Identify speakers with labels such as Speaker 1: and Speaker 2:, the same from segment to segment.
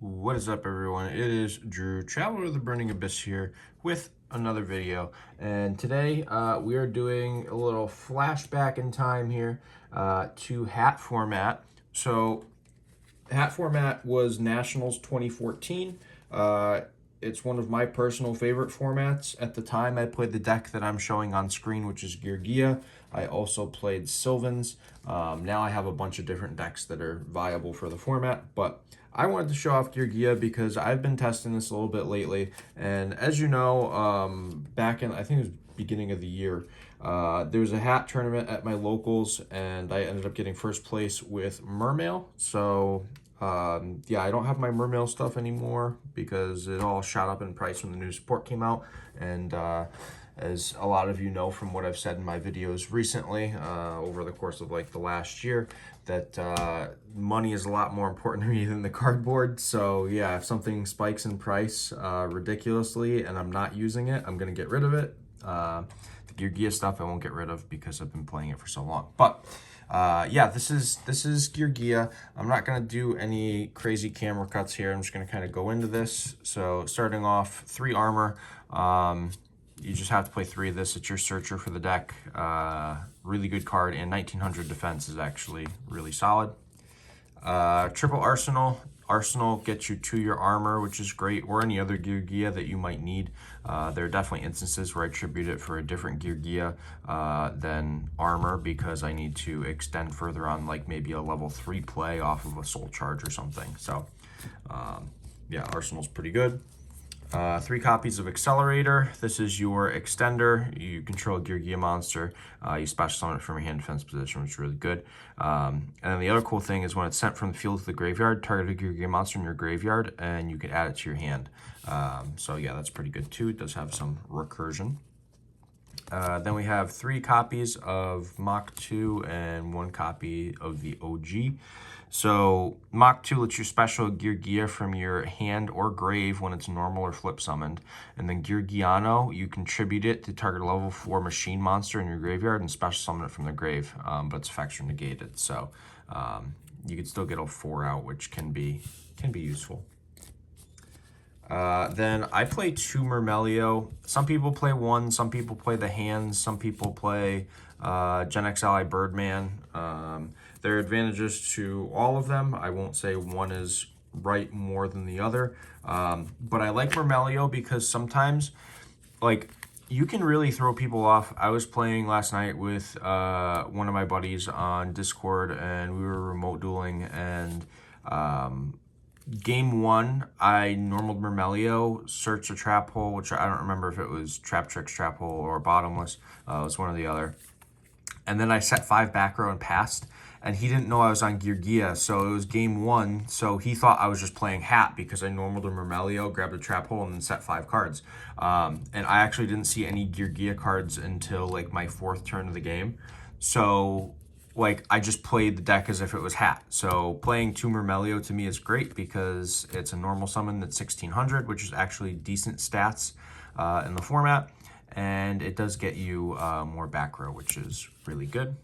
Speaker 1: What is up, everyone? It is Drew, Traveler of the Burning Abyss, here with another video. And today we are doing a little flashback in time here to hat format. So hat format was Nationals 2014. It's one of my personal favorite formats. At the time, I played the deck that I'm showing on screen, which is Geargia. I also played Sylvans. Now I have a bunch of different decks that are viable for the format, but I wanted to show off Geargia because I've been testing this a little bit lately. And as you know, back in, I think it was beginning of the year, there was a hat tournament at my locals, and I ended up getting first place with Mermail. So yeah, I don't have my Mermail stuff anymore because it all shot up in price when the new support came out. And as a lot of you know from what I've said in my videos recently, over the course of like the last year, that money is a lot more important to me than the cardboard. So yeah, if something spikes in price ridiculously and I'm not using it, I'm gonna get rid of it. The Geargia stuff I won't get rid of because I've been playing it for so long. But yeah, this is Geargia. I'm not gonna do any crazy camera cuts here. I'm just gonna kind of go into this. So starting off, 3 armor. You just have to play 3 of this. It's your searcher for the deck. Really good card, and 1900 defense is actually really solid. Triple Arsenal. Arsenal gets you 2 your armor, which is great, or any other Geargia that you might need. There are definitely instances where I tribute it for a different Geargia than armor because I need to extend further on, like maybe a level 3 play off of a soul charge or something. So yeah, Arsenal's pretty good. 3 copies of Accelerator. This is your extender. You control a Geargia monster. You special summon it from your hand defense position, which is really good. And then the other cool thing is when it's sent from the field to the graveyard, target a Geargia monster in your graveyard, and you can add it to your hand. So yeah, that's pretty good too. It does have some recursion. Then we have 3 copies of Mach 2 and 1 copy of the OG. So Mach 2 lets you special Geargia from your hand or grave when it's normal or flip summoned. And then Geargiano, you contribute it to target a level 4 machine monster in your graveyard and special summon it from the grave, but its effects are negated. So you can still get a 4 out, which can be useful. Then I play 2 Mermelio. Some people play 1, some people play the hands, some people play Gen X Ally Birdman. There are advantages to all of them. I won't say one is right more than the other, but I like Mermelio because sometimes, like, you can really throw people off. I was playing last night with one of my buddies on Discord, and we were remote dueling, and game 1, I normaled Mermelio, searched a trap hole, which I don't remember if it was Trap Tricks, Trap Hole, or Bottomless. It was one or the other. And then I set 5 back row and passed, and he didn't know I was on Geargia, so it was game 1, so he thought I was just playing hat because I normaled a Mermelio, grabbed a trap hole, and then set 5 cards. And I actually didn't see any Geargia cards until like my 4th turn of the game. So like, I just played the deck as if it was hat. So playing 2 Mermelio to me is great because it's a normal summon that's 1600, which is actually decent stats in the format. And it does get you more back row, which is really good.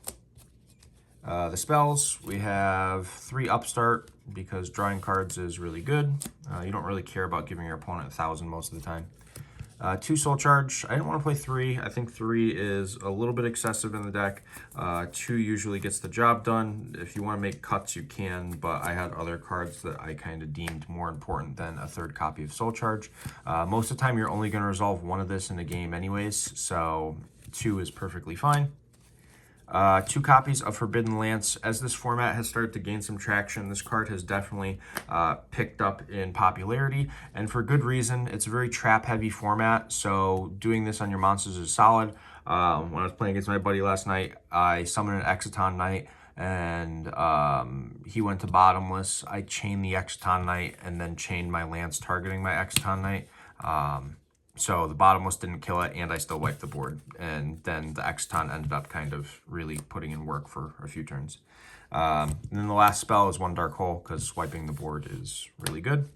Speaker 1: The spells, we have 3 Upstart because drawing cards is really good. You don't really care about giving your opponent 1,000 most of the time. 2 Soul Charge. I didn't want to play 3. I think 3 is a little bit excessive in the deck. 2 usually gets the job done. If you want to make cuts, you can, but I had other cards that I kind of deemed more important than a 3rd copy of Soul Charge. Most of the time, you're only going to resolve 1 of this in a game anyways, so 2 is perfectly fine. 2 copies of Forbidden Lance. As this format has started to gain some traction, this card has definitely picked up in popularity, and for good reason. It's a very trap-heavy format, so doing this on your monsters is solid. When I was playing against my buddy last night, I summoned an Exciton Knight, and he went to Bottomless. I chained the Exciton Knight, and then chained my Lance targeting my Exciton Knight. So the Bottomless didn't kill it, and I still wiped the board. And then the Exciton ended up kind of really putting in work for a few turns. And then the last spell is 1 Dark Hole, because wiping the board is really good.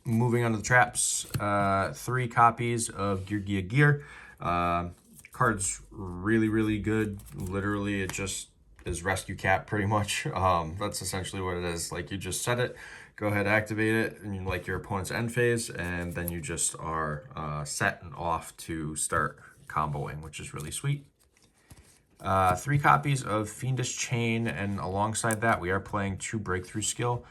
Speaker 1: Moving on to the traps, 3 copies of Geargia Gear. Card's really, really good. Literally, it just is Rescue Cat pretty much. That's essentially what it is. Like, you just set it, go ahead, activate it, and you like your opponent's end phase, and then you just are set and off to start comboing, which is really sweet. 3 copies of Fiendish Chain, and alongside that, we are playing 2 Breakthrough Skill.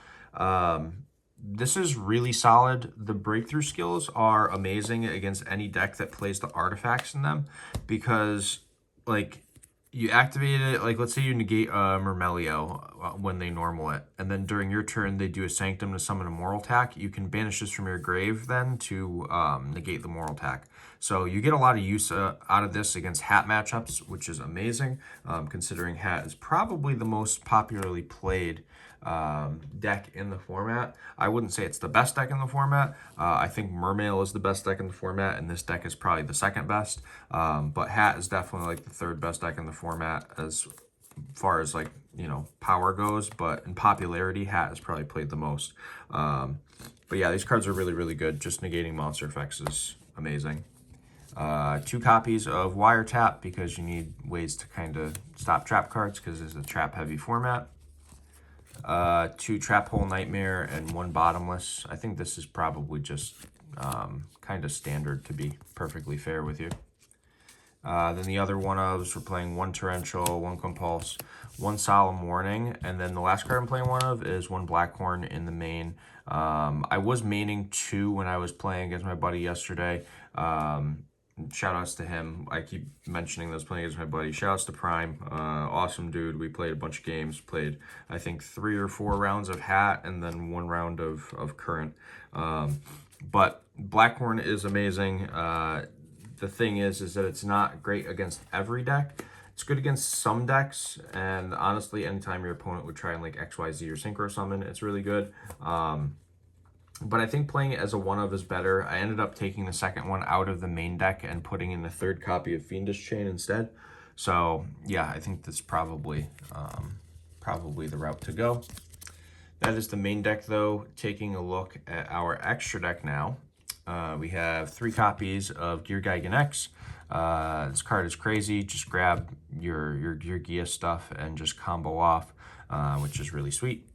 Speaker 1: This is really solid. The breakthrough skills are amazing against any deck that plays the artifacts in them, because, like, you activate it, like, let's say you negate Murmelio when they normal it, and then during your turn they do a Sanctum to summon a Moral Attack. You can banish this from your grave then to negate the Moral Attack. So you get a lot of use out of this against Hat matchups, which is amazing, considering Hat is probably the most popularly played deck in the format. I wouldn't say it's the best deck in the format. I think Mermail is the best deck in the format, and this deck is probably the second best. But Hat is definitely like the third best deck in the format as far as, like, you know, power goes. But in popularity, Hat has probably played the most. But yeah, these cards are really, really good. Just negating monster effects is amazing. 2 copies of Wiretap, because you need ways to kind of stop trap cards, because it's a trap heavy format. 2 Trap Hole Nightmare, and 1 Bottomless. I think this is probably just kind of standard, to be perfectly fair with you. Then the other one-ofs, we're playing 1 Torrential, 1 Compulse, 1 Solemn Warning, and then the last card I'm playing one of is 1 Blackhorn in the main. I was maining 2 when I was playing against my buddy yesterday. Shout outs to him. I keep mentioning those playing against my buddy. Shout outs to Prime. Awesome dude. We played a bunch of games. Played, I think, 3 or 4 rounds of Hat and then 1 round of Current. But Blackhorn is amazing. The thing is that it's not great against every deck. It's good against some decks, and honestly, anytime your opponent would try and like XYZ or Synchro Summon, it's really good. But I think playing it as a one-of is better. I ended up taking the second one out of the main deck and putting in the 3rd copy of Fiendish Chain instead. So yeah, I think that's probably the route to go. That is the main deck, though. Taking a look at our extra deck now. We have 3 copies of Geargia X. This card is crazy. Just grab your Geargia stuff and just combo off, which is really sweet.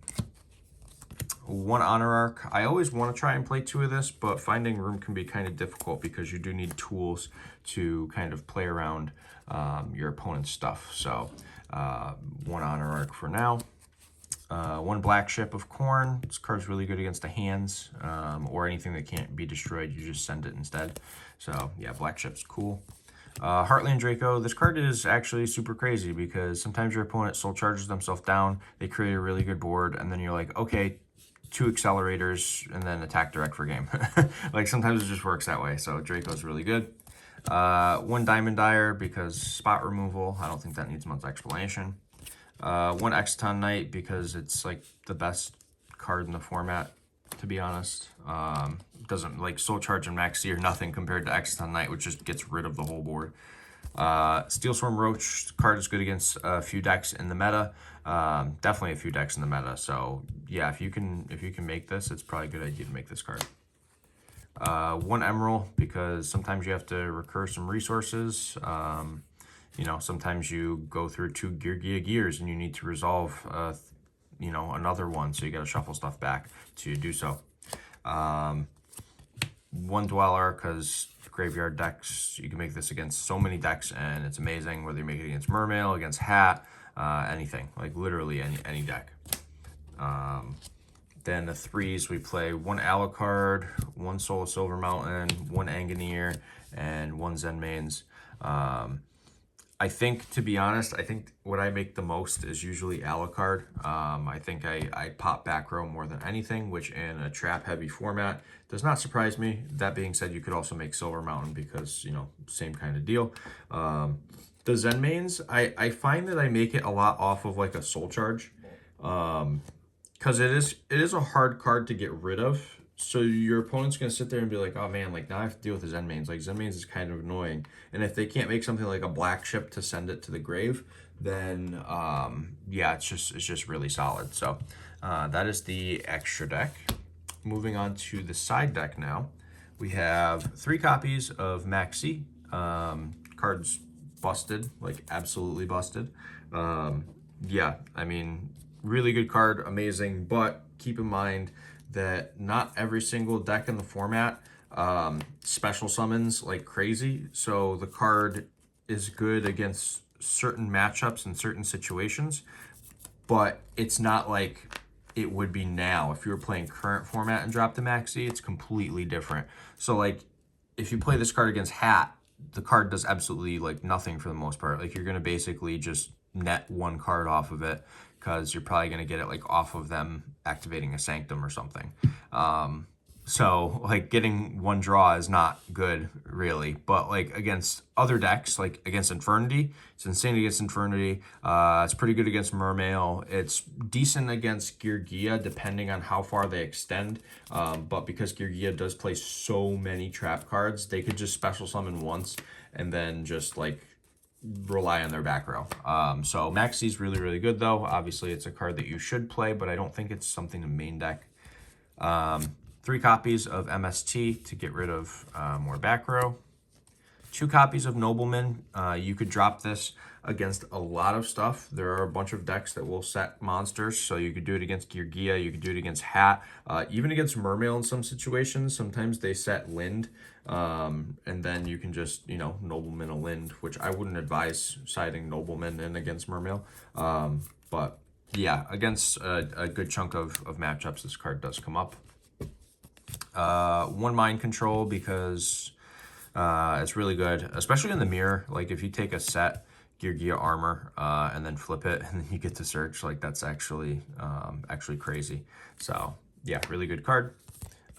Speaker 1: 1 Honor Arc. I always want to try and play 2 of this, but finding room can be kind of difficult because you do need tools to kind of play around your opponent's stuff. So 1 Honor Arc for now. 1 Black Ship of Corn. This card's really good against the hands or anything that can't be destroyed. You just send it instead. So yeah, Black Ship's cool. Heartland Draco. This card is actually super crazy because sometimes your opponent soul charges themselves down. They create a really good board, and then you're like, okay, 2 accelerators and then attack direct for game. Like, sometimes it just works that way. So Draco's really good. 1 Diamond Dyer because spot removal. I don't think that needs much explanation. 1 Exton Knight because it's like the best card in the format, to be honest. Doesn't, like, Soul Charge and Maxi or nothing compared to Exton Knight, which just gets rid of the whole board. Steel Storm Roach card is good against a few decks in the meta. Definitely a few decks in the meta. So yeah, if you can make this, it's probably a good idea to make this card. 1 Emerald because sometimes you have to recur some resources. You know, sometimes you go through 2 Geargia gears and you need to resolve, you know, another one. So you got to shuffle stuff back to do so. 1 Dweller because graveyard decks, you can make this against so many decks and it's amazing, whether you make it against Mermail, against Hat, anything, like literally any deck. Then the 3s, we play 1 Alucard, 1 Soul of Silver Mountain, 1 Angineer, and 1 Zen Mains. I think, to be honest, I think what I make the most is usually Alucard. I think I pop back row more than anything, which in a trap-heavy format does not surprise me. That being said, you could also make Silver Mountain because, you know, same kind of deal. The Zen Mains, I find that I make it a lot off of like a Soul Charge, because it is a hard card to get rid of. So your opponent's going to sit there and be like, oh man, like now I have to deal with the Zen Mains. Like, Zen Mains is kind of annoying. And if they can't make something like a Black Ship to send it to the grave, then yeah, it's just really solid. So that is the extra deck. Moving on to the side deck now. We have 3 copies of Maxi. Cards busted, like absolutely busted. yeah, I mean, really good card, amazing, but keep in mind that not every single deck in the format special summons like crazy. So the card is good against certain matchups and certain situations, but it's not like it would be now. If you were playing current format and drop the maxi, it's completely different. So like if you play this card against Hat, the card does absolutely like nothing for the most part. Like you're gonna basically just net one card off of it because you're probably gonna get it like off of them activating a Sanctum or something. So like getting one draw is not good really, but like against other decks, like against Infernity, it's insane against Infernity. It's pretty good against Mermail. It's decent against Geargia depending on how far they extend. But because Geargia does play so many trap cards, they could just special summon once and then just like rely on their back row. So Maxi's really, really good though. Obviously it's a card that you should play, but I don't think it's something to main deck. 3 copies of MST to get rid of more back row. 2 copies of Nobleman. You could drop this against a lot of stuff. There are a bunch of decks that will set monsters, so you could do it against Geargia, you could do it against Hat, even against Mermail in some situations. Sometimes they set Lind, and then you can just, you know, Nobleman a Lind, which I wouldn't advise siding Nobleman in against Mermail. But yeah, against a good chunk of matchups, this card does come up. 1 mind control because it's really good, especially in the mirror. Like if you take a set Geargia armor and then flip it and then you get to search, like that's actually crazy. So yeah, really good card.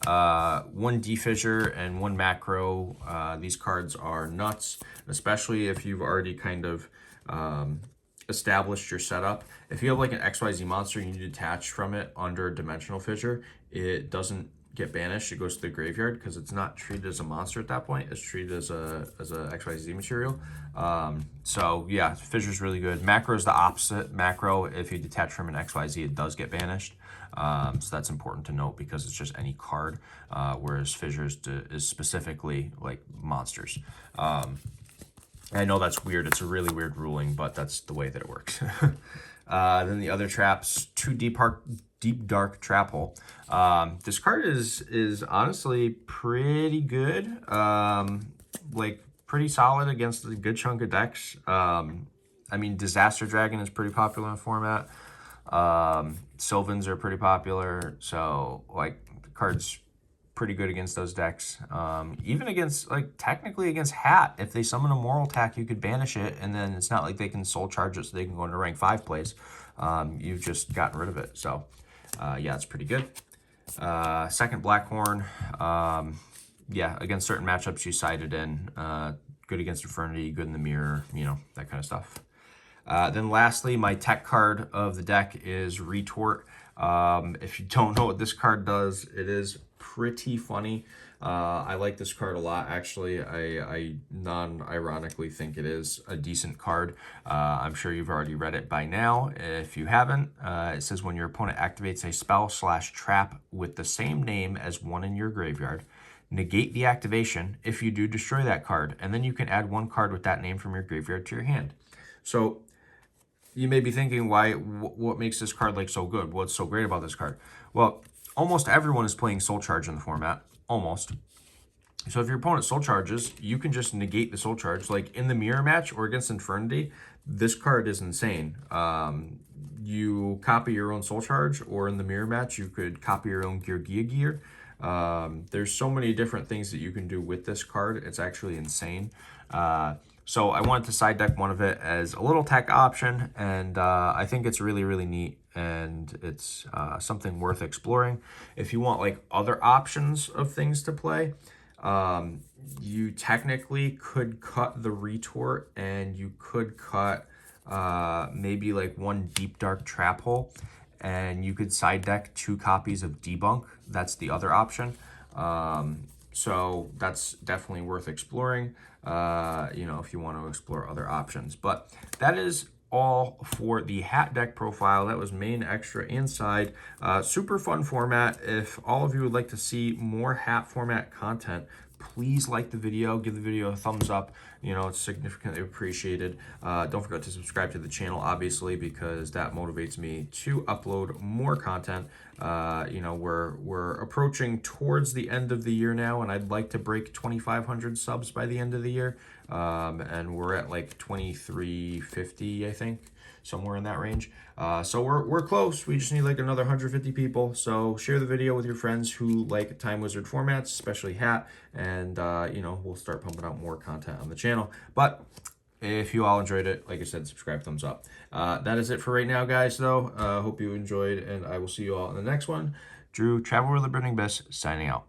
Speaker 1: 1 defissure and 1 macro. These cards are nuts, especially if you've already kind of established your setup. If you have like an XYZ monster and you detach from it under Dimensional Fissure, it doesn't get banished. It goes to the graveyard because it's not treated as a monster at that point. It's treated as a XYZ material. So yeah, Fissure's really good. Macro is the opposite. Macro, if you detach from an XYZ, it does get banished. So that's important to note because it's just any card, whereas Fissure is specifically like monsters. I know that's weird. It's a really weird ruling, but that's the way that it works. Then the other traps, 2 deep dark trap hole. This card is honestly pretty good. Like pretty solid against a good chunk of decks. I mean, Disaster Dragon is pretty popular in the format. Sylvans are pretty popular. So like the card's pretty good against those decks. Even against, like, technically against Hat, if they summon a Moral Attack, you could banish it, and then it's not like they can soul charge it so they can go into rank 5 place. You've just gotten rid of it. So, yeah, it's pretty good. 2nd Blackhorn. Yeah, against certain matchups you sided in. Good against Infernity, good in the mirror, you know, that kind of stuff. Then lastly, my tech card of the deck is Retort. If you don't know what this card does, it is pretty funny. I like this card a lot, actually. I non-ironically think it is a decent card. I'm sure you've already read it by now. If you haven't, it says when your opponent activates a spell/trap with the same name as one in your graveyard, negate the activation. If you do, destroy that card, and then you can add 1 card with that name from your graveyard to your hand. So you may be thinking, what makes this card like so good? What's so great about this card? Well, almost everyone is playing Soul Charge in the format. Almost. So if your opponent Soul Charges, you can just negate the Soul Charge. Like in the mirror match or against Infernity, this card is insane. You copy your own Soul Charge, or in the mirror match, you could copy your own Geargia gear. There's so many different things that you can do with this card. It's actually insane. So I wanted to side deck one of it as a little tech option, and I think it's really, really neat, and it's something worth exploring. If you want like other options of things to play, you technically could cut the Retort, and you could cut maybe like 1 deep dark trap hole, and you could side deck 2 copies of Debunk. That's the other option. So that's definitely worth exploring, you know, if you want to explore other options. But that is all for the Hat deck profile. That was main, extra, and side. Super fun format. If all of you would like to see more Hat format content, please like the video, give the video a thumbs up. You know, it's significantly appreciated. Don't forget to subscribe to the channel, obviously, because that motivates me to upload more content. You know, we're approaching towards the end of the year now, and I'd like to break 2,500 subs by the end of the year. And we're at like 2,350, I think, somewhere in that range. So we're close. We just need like another 150 people. So share the video with your friends who like Time Wizard formats, especially Hat, and you know, we'll start pumping out more content on the channel. But if you all enjoyed it, like I said, subscribe, thumbs up. That is it for right now, guys, though. Hope you enjoyed, and I will see you all in the next one. Drew, Travel with the Burning Abyss, signing out.